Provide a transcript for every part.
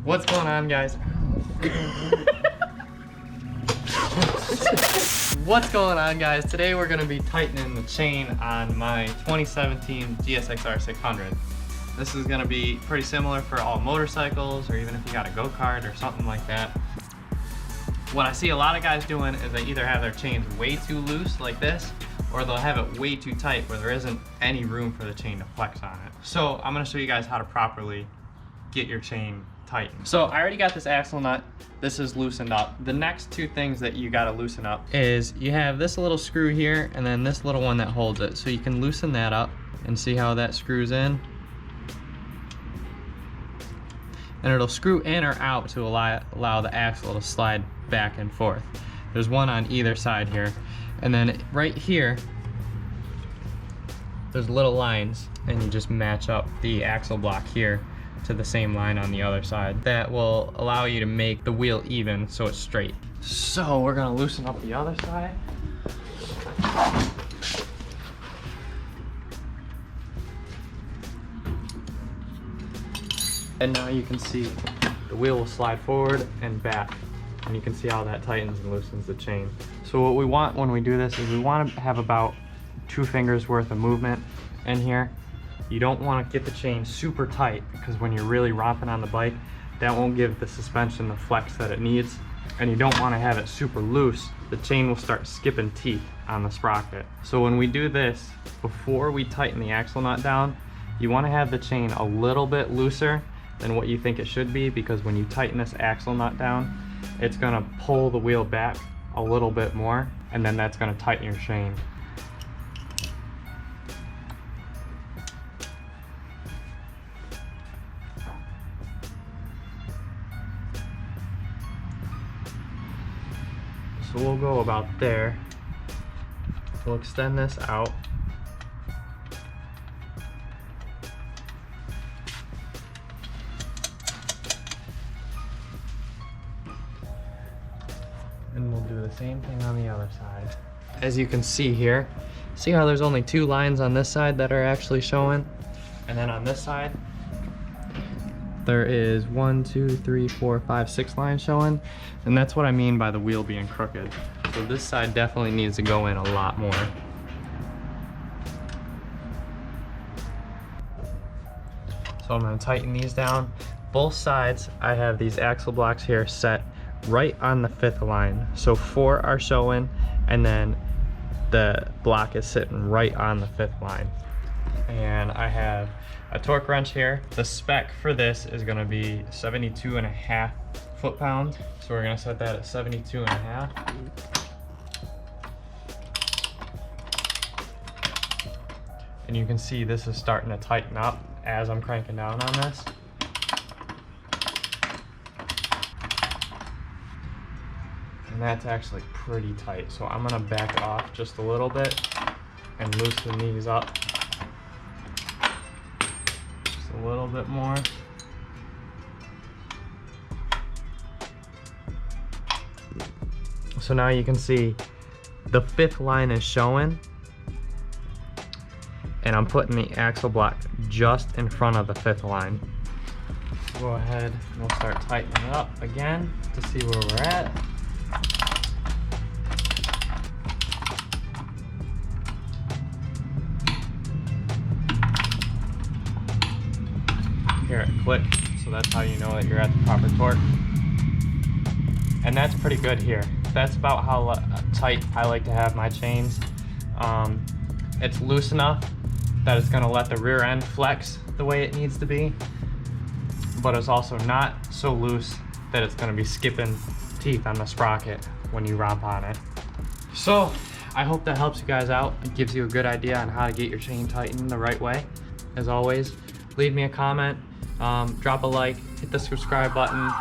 What's going on, guys? What's going on, guys? Today we're going to be tightening the chain on my 2017 gsxr 600. This is going to be pretty similar for all motorcycles, or even if you got a go-kart or something like that. What I see a lot of guys doing is they either have their chains way too loose like this, or they'll have it way too tight where there isn't any room for the chain to flex on it. So I'm going to show you guys how to properly get your chain tightened. So I already got this axle nut. This is loosened up. The next two things that you got to loosen up is you have this little screw here and then this little one that holds it. So you can loosen that up and see how that screws in. And it'll screw in or out to allow the axle to slide back and forth. There's one on either side here. And then right here, there's little lines, and you just match up the axle block here to the same line on the other side. That will allow you to make the wheel even so it's straight. So we're gonna loosen up the other side. And now you can see the wheel will slide forward and back. And you can see how that tightens and loosens the chain. So what we want when we do this is we want to have about 2 fingers worth of movement in here. You don't want to get the chain super tight, because when you're really romping on the bike, that won't give the suspension the flex that it needs. And you don't want to have it super loose. The chain will start skipping teeth on the sprocket. So when we do this, before we tighten the axle nut down, you want to have the chain a little bit looser than what you think it should be, because when you tighten this axle nut down, it's gonna pull the wheel back a little bit more, and then that's gonna tighten your chain. So we'll go about there. We'll extend this out. And we'll do the same thing on the other side. As you can see here, see how there's only 2 lines on this side that are actually showing? And then on this side, there is 1, 2, 3, 4, 5, 6 lines showing. And that's what I mean by the wheel being crooked. So this side definitely needs to go in a lot more. So I'm gonna tighten these down. Both sides, I have these axle blocks here set right on the 5th line. So 4 are showing, and then the block is sitting right on the 5th line. And I have a torque wrench here. The spec for this is gonna be 72.5 foot-pounds. So we're gonna set that at 72.5. And you can see this is starting to tighten up as I'm cranking down on this. And that's actually pretty tight. So I'm gonna back off just a little bit and loosen these up just a little bit more. So now you can see the 5th line is showing, and I'm putting the axle block just in front of the 5th line. Go ahead and we'll start tightening it up again to see where we're at. Hear it click, so that's how you know that you're at the proper torque. And that's pretty good here. That's about how tight I like to have my chains. It's loose enough that it's gonna let the rear end flex the way it needs to be, but it's also not so loose that it's gonna be skipping teeth on the sprocket when you romp on it. So I hope that helps you guys out. It gives you a good idea on how to get your chain tightened the right way. As always, leave me a comment, drop a like, hit the subscribe button.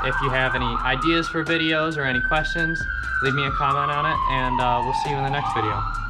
If you have any ideas for videos or any questions, leave me a comment on it, and we'll see you in the next video.